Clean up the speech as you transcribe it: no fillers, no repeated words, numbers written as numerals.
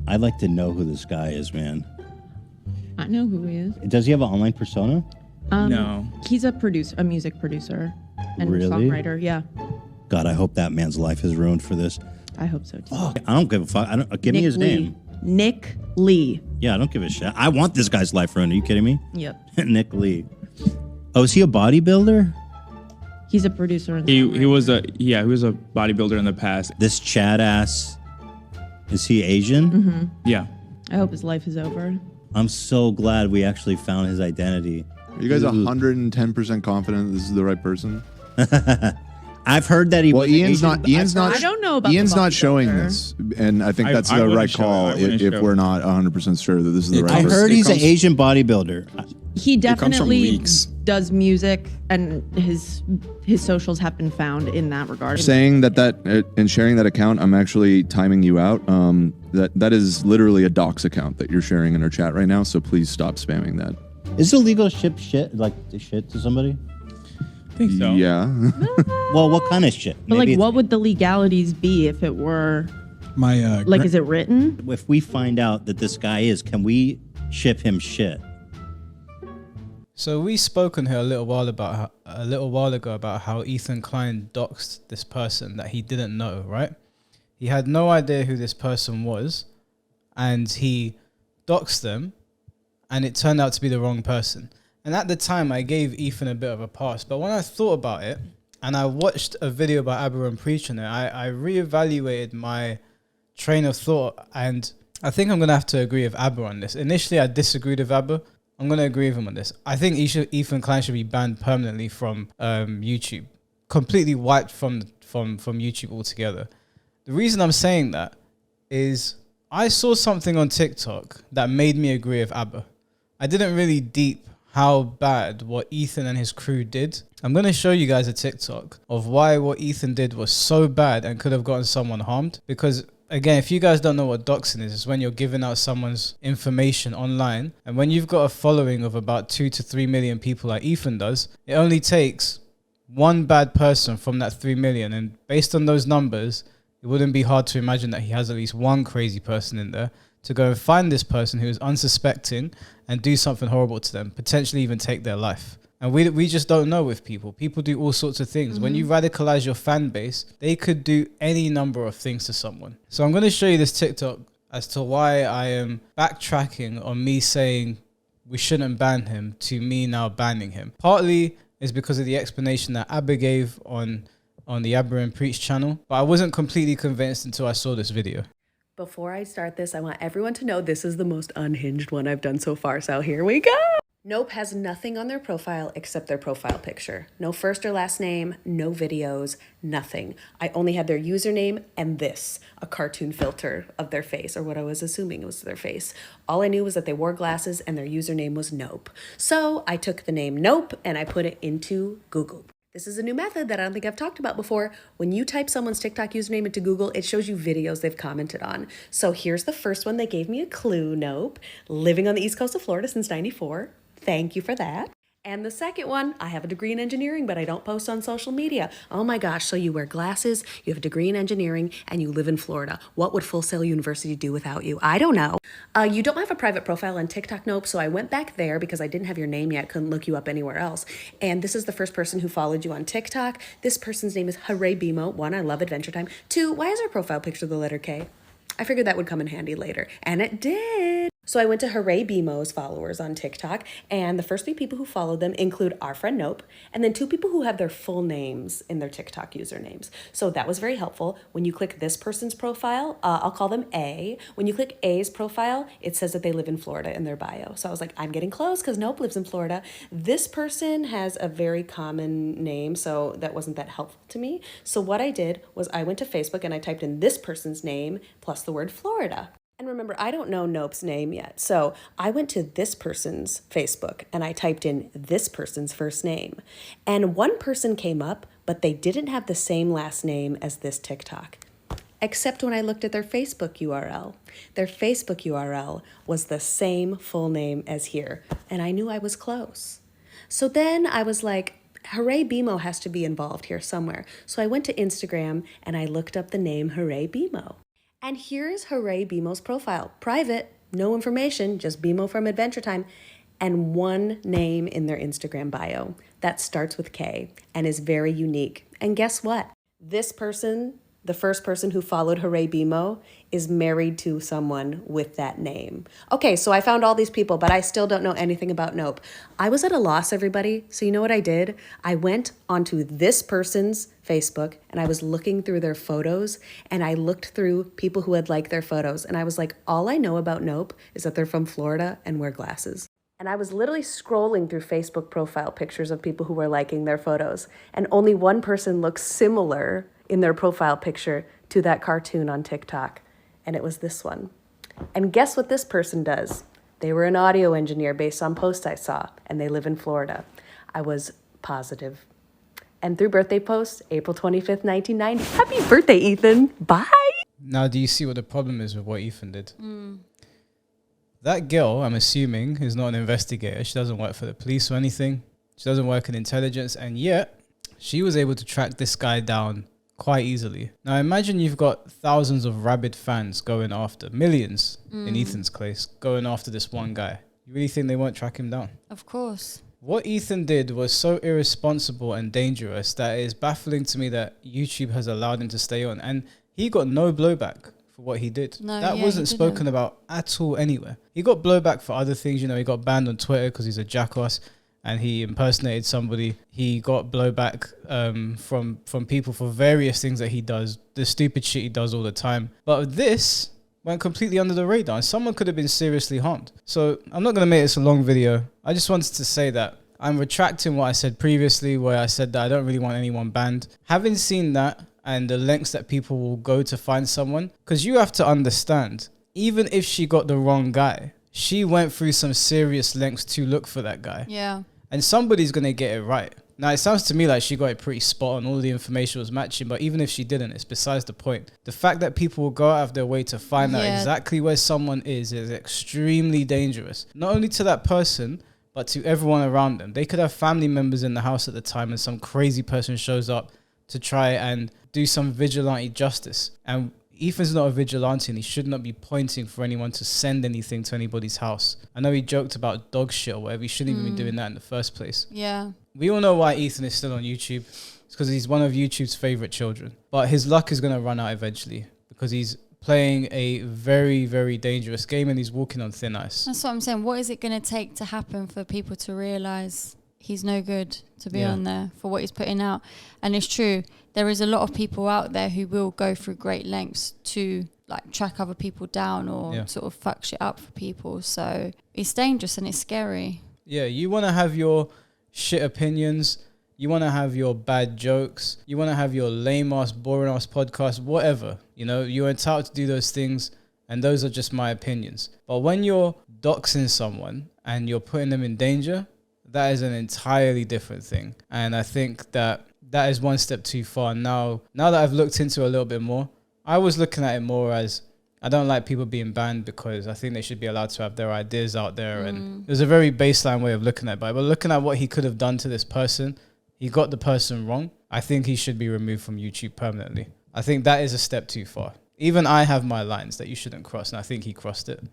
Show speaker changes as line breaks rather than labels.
I'd like to know who this guy is, man.
I know who he is.
Does he have an online persona?
No.
He's a music producer and
Really?
songwriter. Yeah,
God, I hope that man's life is ruined for this.
I hope so too.
Oh, I don't give a fuck. Give me his name.
Nick Lee.
Yeah, I don't give a shit. I want this guy's life ruined. Are you kidding me?
Yep.
Nick Lee. Oh, is he a bodybuilder?
He's a producer. And
He was a bodybuilder in the past.
This Chad ass, is he Asian?
Mm-hmm.
Yeah.
I hope his life is over.
I'm so glad we actually found his identity.
Are you guys 110% confident this is the right person?
I've heard that he.
Well,
was
Ian's
Asian,
not.
I don't know about.
Ian's
the
not showing
bodybuilder.
this, and I think that's
I
the
wouldn't
right
show it.
call
I wouldn't
if
show
we're
it.
not 100% sure that this is the right
I
person.
heard he's an
comes-
Asian bodybuilder.
He
comes from
definitely
leaks.
does music, and his socials have been found in that regard.
Saying that and sharing that account, I'm actually timing you out. That is literally a docs account that you're sharing in our chat right now. So please stop spamming that.
Is it illegal to ship shit to somebody?
I think so.
Yeah.
Well, what kind of shit?
But
Maybe
like, what would the legalities be if it were like? Is it written?
if we find out that this guy is, can we ship him shit?
So we spoke on here a little while ago about how Ethan Klein doxed this person that he didn't know, right? He had no idea who this person was, and he doxed them, and it turned out to be the wrong person. And at the time, I gave Ethan a bit of a pass, but when I thought about it, and I watched a video by Aberrant Preach on it, I reevaluated my train of thought, and I think I'm going to have to agree with Abba on this. Initially, I disagreed with Abba. I'm going to agree with him on this. I think Ethan Klein should be banned permanently from YouTube. Completely wiped from YouTube altogether. The reason I'm saying that is I saw something on TikTok that made me agree with Abba. I didn't really deep how bad what Ethan and his crew did. I'm going to show you guys a TikTok of why what Ethan did was so bad and could have gotten someone harmed. Because again, if you guys don't know what doxing is, it's when you're giving out someone's information online. And when you've got a following of about 2 to 3 million people like Ethan does, it only takes one bad person from that 3 million. And based on those numbers, it wouldn't be hard to imagine that he has at least one crazy person in there to go and find this person who is unsuspecting and do something horrible to them, potentially even take their life. And we just don't know with people. People do all sorts of things. Mm-hmm. When you radicalize your fan base, they could do any number of things to someone. So I'm going to show you this TikTok as to why I am backtracking on me saying we shouldn't ban him to me now banning him. Partly is because of the explanation that Abba gave on the Aberrant Preach channel, but I wasn't completely convinced until I saw this video.
Before I start this, I want everyone to know this is the most unhinged one I've done so far, so here we go. Nope has nothing on their profile except their profile picture. No first or last name, no videos, nothing. I only had their username and this, a cartoon filter of their face, or what I was assuming was their face. All I knew was that they wore glasses and their username was Nope. So I took the name Nope and I put it into Google. This is a new method that I don't think I've talked about before. When you type someone's TikTok username into Google, it shows you videos they've commented on. So here's the first one. They gave me a clue, Nope. Living on the East Coast of Florida since '94. Thank you for that. And the second one, I have a degree in engineering, but I don't post on social media. Oh my gosh, so you wear glasses, you have a degree in engineering, and you live in Florida. What would Full Sail University do without you? I don't know. You don't have a private profile on TikTok, Nope, so I went back there because I didn't have your name yet, couldn't look you up anywhere else. And this is the first person who followed you on TikTok. This person's name is Hooray Bimo. 1, I love Adventure Time. 2, why is our profile picture the letter K? I figured that would come in handy later, and it did. So I went to Hooray Bimo's followers on TikTok, and the first 3 people who followed them include our friend Nope, and then 2 people who have their full names in their TikTok usernames. So that was very helpful. When you click this person's profile, I'll call them A. When you click A's profile, it says that they live in Florida in their bio. So I was like, I'm getting close because Nope lives in Florida. This person has a very common name, so that wasn't that helpful to me. So what I did was I went to Facebook and I typed in this person's name plus the word Florida. And remember, I don't know Nope's name yet. So I went to this person's Facebook and I typed in this person's first name. And one person came up, but they didn't have the same last name as this TikTok. Except when I looked at their Facebook URL. Their Facebook URL was the same full name as here. And I knew I was close. So then I was like, Hooray Bimo has to be involved here somewhere. So I went to Instagram and I looked up the name Hooray Bimo. And here's Hooray BMO's profile. Private, no information, just BMO from Adventure Time, and one name in their Instagram bio that starts with K and is very unique. And guess what? This person, the first person who followed Hooray BMO, is married to someone with that name. Okay, so I found all these people, but I still don't know anything about Nope. I was at a loss, everybody. So you know what I did? I went onto this person's Facebook and I was looking through their photos, and I looked through people who had liked their photos, and I was like, all I know about Nope is that they're from Florida and wear glasses. And I was literally scrolling through Facebook profile pictures of people who were liking their photos, and only one person looks similar in their profile picture to that cartoon on TikTok, and it was this one. And guess what this person does? They were an audio engineer based on posts I saw, and they live in Florida. I was positive. And through birthday posts, April 25th, 1990. Happy birthday, Ethan. Bye.
Now, do you see what the problem is with what Ethan did? That girl, I'm assuming, is not an investigator. She doesn't work for the police or anything. She doesn't work in intelligence, and yet she was able to track this guy down quite easily. Now imagine you've got thousands of rabid fans going after, millions in Ethan's case, going after this one guy. You really think they won't track him down?
Of course.
What Ethan did was so irresponsible and dangerous that it is baffling to me that YouTube has allowed him to stay on. And he got no blowback for what he did.
No,
that
yeah,
wasn't
he
spoken
didn't.
about at all anywhere. He got blowback for other things. You know, he got banned on Twitter because he's a jackass and he impersonated somebody. He got blowback from people for various things that he does, the stupid shit he does all the time. But this went completely under the radar and someone could have been seriously harmed. So I'm not going to make this a long video. I just wanted to say that I'm retracting what I said previously, where I said that I don't really want anyone banned. Having seen that and the lengths that people will go to find someone, because you have to understand, even if she got the wrong guy, she went through some serious lengths to look for that guy.
Yeah.
And somebody's going to get it right. Now, it sounds to me like she got it pretty spot on. All the information was matching. But even if she didn't, it's besides the point. The fact that people will go out of their way to find out exactly where someone is extremely dangerous. Not only to that person, but to everyone around them. They could have family members in the house at the time and some crazy person shows up to try and do some vigilante justice. And Ethan's not a vigilante and he should not be pointing for anyone to send anything to anybody's house. I know he joked about dog shit or whatever. He shouldn't even be doing that in the first place.
Yeah.
We all know why Ethan is still on YouTube. It's because he's one of YouTube's favorite children. But his luck is going to run out eventually because he's playing a very, very dangerous game and he's walking on thin ice.
That's what I'm saying. What is it going to take to happen for people to realise he's no good to be on there for what he's putting out? And it's true. There is a lot of people out there who will go through great lengths to like track other people down or sort of fuck shit up for people. So it's dangerous and it's scary. Yeah,
you want to have your shit opinions. You want to have your bad jokes. You want to have your lame-ass, boring-ass podcast, whatever. You know, you're entitled to do those things, and those are just my opinions. But when you're doxing someone and you're putting them in danger, that is an entirely different thing. And I think that is one step too far. Now that I've looked into it a little bit more, I was looking at it more as I don't like people being banned because I think they should be allowed to have their ideas out there. And there's a very baseline way of looking at it. But looking at what he could have done to this person, he got the person wrong. I think he should be removed from YouTube permanently. I think that is a step too far. Even I have my lines that you shouldn't cross, and I think he crossed it.